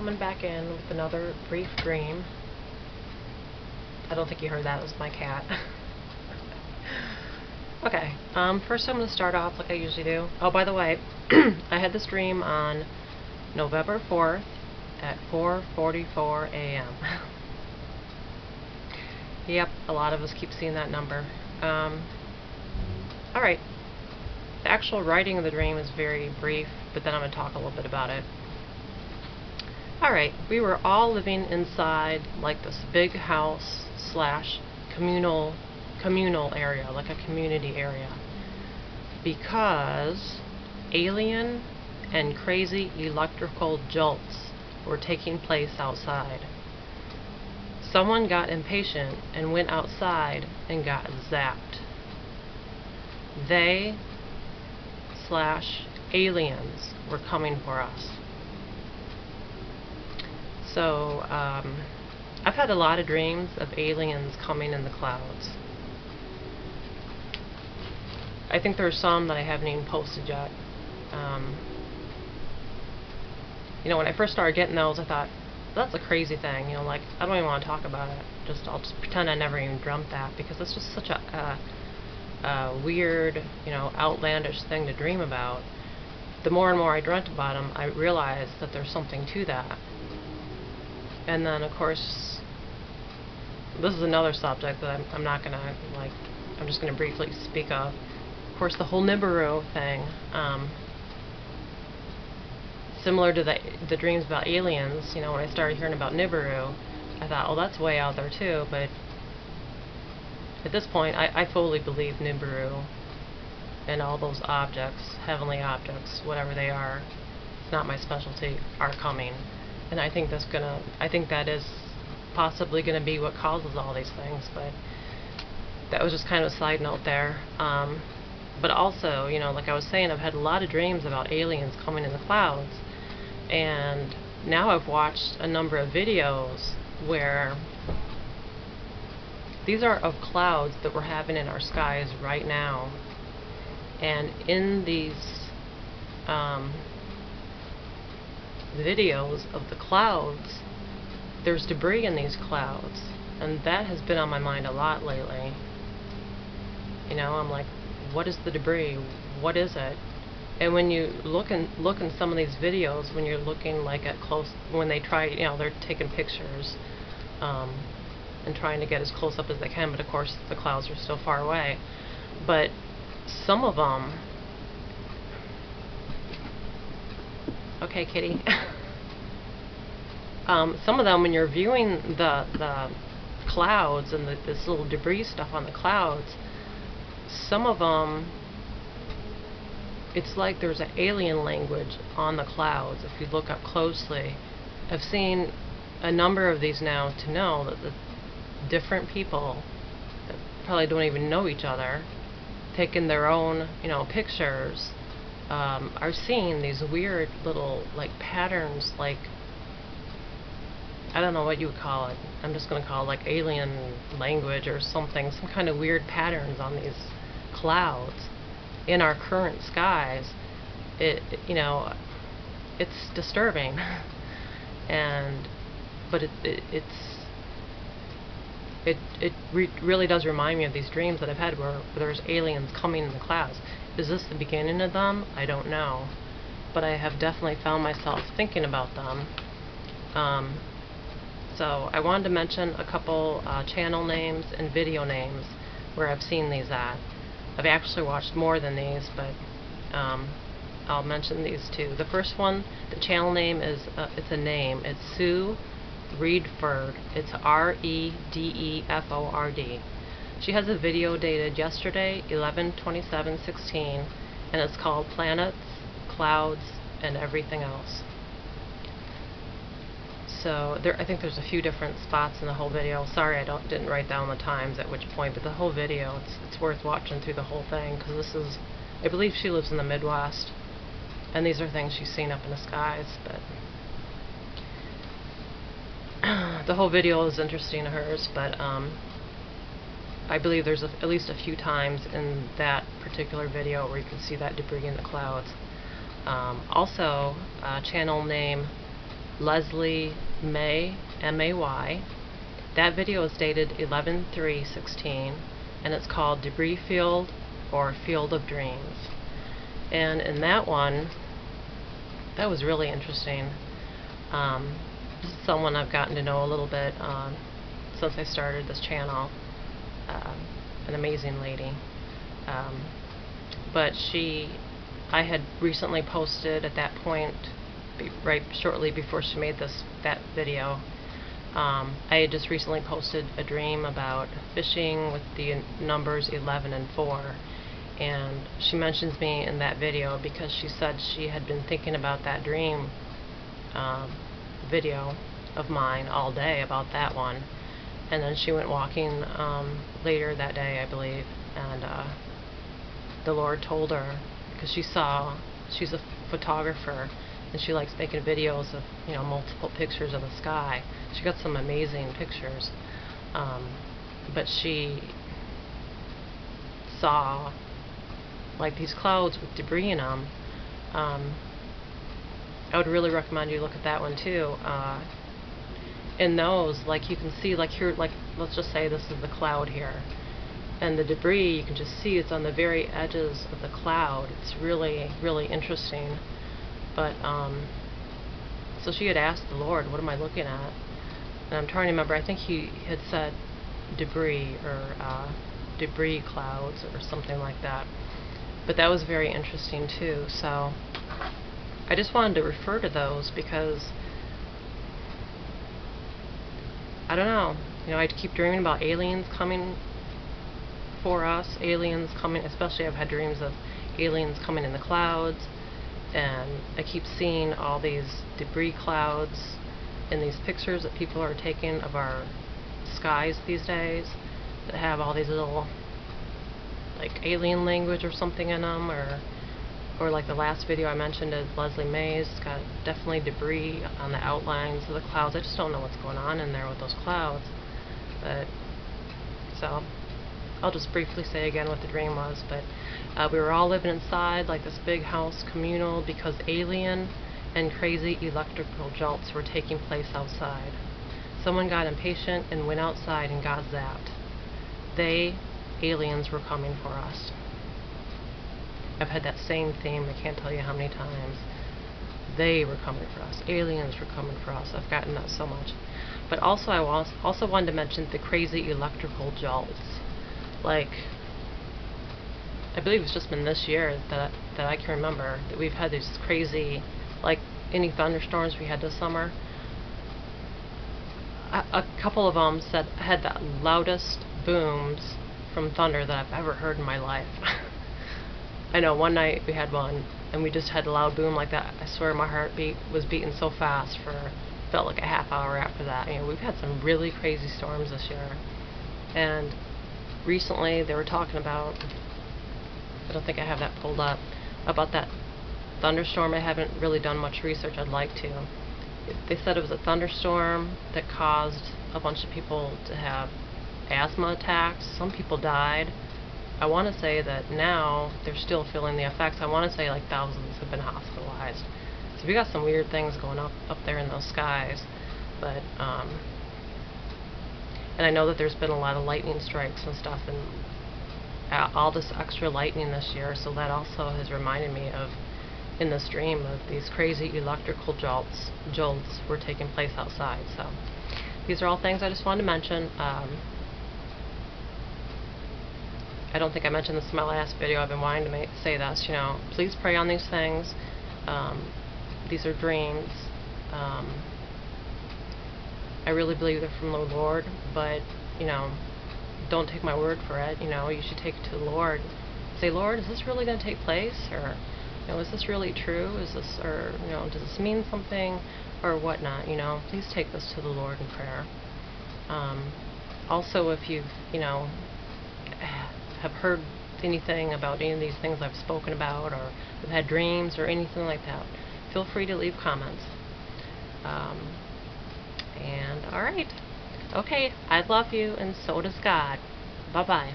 coming back in with another brief dream. I don't think you heard that. It was my cat. Okay, first I'm going to start off like I usually do. Oh, by the way, I had this dream on November 4th at 4:44 a.m. Yep, a lot of us keep seeing that number. Alright, the actual writing of the dream is very brief, but then I'm going to talk a little bit about it. Alright, we were all living inside like this big house slash communal area, like a community area, because alien and crazy electrical jolts were taking place outside. Someone got impatient and went outside and got zapped. They slash aliens were coming for us. So I've had a lot of dreams of aliens coming in the clouds. I think there's some that I haven't even posted yet. You know, when I first started getting those, I thought, that's a crazy thing. You know, like, I don't even want to talk about it. I'll just pretend I never even dreamt that, because it's just such a weird, you know, outlandish thing to dream about. The more and more I dreamt about them, I realized that there's something to that. And then, of course, this is another subject that I'm not going to, like, I'm just going to briefly speak of. Of course, the whole Nibiru thing, similar to the dreams about aliens. You know, when I started hearing about Nibiru, I thought, oh, that's way out there too, but at this point, I fully believe Nibiru and all those objects, heavenly objects, whatever they are, it's not my specialty, are coming. And I think that is possibly going to be what causes all these things, but that was just kind of a side note there. But also, you know, like I was saying, I've had a lot of dreams about aliens coming in the clouds, and now I've watched a number of videos where these are of clouds that we're having in our skies right now, and in these videos of the clouds, there's debris in these clouds, and that has been on my mind a lot lately. You know, I'm like, what is the debris? What is it? And when you look in some of these videos, when you're looking like at close, when they try, you know, they're taking pictures and trying to get as close up as they can, but of course the clouds are still far away. But some of them, okay, kitty. Some of them, when you're viewing the clouds and this little debris stuff on the clouds, some of them, it's like there's an alien language on the clouds if you look up closely. I've seen a number of these now to know that the different people that probably don't even know each other, taking their own, you know, pictures, are seeing these weird little, like, patterns, like, I don't know what you would call it. I'm just going to call it like alien language or something, some kind of weird patterns on these clouds in our current skies. You know, it's disturbing, but it really does remind me of these dreams that I've had where there's aliens coming in the clouds. Is this the beginning of them? I don't know, but I have definitely found myself thinking about them. So I wanted to mention a couple channel names and video names where I've seen these at. I've actually watched more than these, but I'll mention these two. The first one, the channel name is, it's a name. It's Sue Redeford. It's Redeford. She has a video dated yesterday, 11/27/16, and it's called Planets, Clouds, and Everything Else. So I think there's a few different spots in the whole video. Sorry, I didn't write down the times at which point, but the whole video, it's worth watching through the whole thing, because this is, I believe she lives in the Midwest, and these are things she's seen up in the skies. But the whole video is interesting to hers, but I believe there's at least a few times in that particular video where you can see that debris in the clouds. Also, channel name Leslie May, M-A-Y. That video is dated 11/3/16, and it's called Debris Field or Field of Dreams. And in that one, that was really interesting. This is someone I've gotten to know a little bit since I started this channel. An amazing lady. But I had recently posted at that point, right shortly before she made that video, I had just recently posted a dream about fishing with the numbers 11 and 4, and she mentions me in that video because she said she had been thinking about that dream video of mine all day about that one, and then she went walking later that day, I believe, and the Lord told her, because she's a photographer and she likes making videos of multiple pictures of the sky. She got some amazing pictures, but she saw like these clouds with debris in them. I would really recommend you look at that one too. In those, like, you can see, like, here, like, let's just say this is the cloud here, and the debris, you can just see it's on the very edges of the cloud. It's really, really interesting. But so she had asked the Lord, what am I looking at? And I'm trying to remember, I think he had said debris, or debris clouds or something like that. But that was very interesting too. So I just wanted to refer to those because I don't know, I keep dreaming about aliens coming for us, aliens coming, especially I've had dreams of aliens coming in the clouds, and I keep seeing all these debris clouds in these pictures that people are taking of our skies these days that have all these little, like, alien language or something in them, or like the last video I mentioned is Leslie May's. It's got definitely debris on the outlines of the clouds. I just don't know what's going on in there with those clouds. But so I'll just briefly say again what the dream was. But we were all living inside like this big house, communal, because alien and crazy electrical jolts were taking place outside. Someone got impatient and went outside and got zapped. Aliens were coming for us. I've had that same theme, I can't tell you how many times. They were coming for us. Aliens were coming for us. I've gotten that so much. But also I also wanted to mention the crazy electrical jolts. Like, I believe it's just been this year that I can remember that we've had these crazy, like any thunderstorms we had this summer. A couple of them had the loudest booms from thunder that I've ever heard in my life. I know one night we had one and we just had a loud boom like that. I swear my heartbeat was beating so fast felt like a half hour after that. We've had some really crazy storms this year. And recently they were talking about, I don't think I have that pulled up, about that thunderstorm. I haven't really done much research. I'd like to. They said it was a thunderstorm that caused a bunch of people to have asthma attacks. Some people died. I want to say that now they're still feeling the effects. I want to say like thousands have been hospitalized. So we got some weird things going up there in those skies. But and I know that there's been a lot of lightning strikes and stuff, and all this extra lightning this year. So that also has reminded me of, in this dream, of these crazy electrical jolts were taking place outside. So these are all things I just wanted to mention. I don't think I mentioned this in my last video. I've been wanting to say this. Please pray on these things. These are dreams. I really believe they're from the Lord, but don't take my word for it. You should take it to the Lord. Say, Lord, is this really going to take place, or is this really true? Is this, or does this mean something, or whatnot? Please take this to the Lord in prayer. Also, if you've have heard anything about any of these things I've spoken about, or have had dreams or anything like that, feel free to leave comments. And alright. Okay, I love you, and so does God. Bye-bye.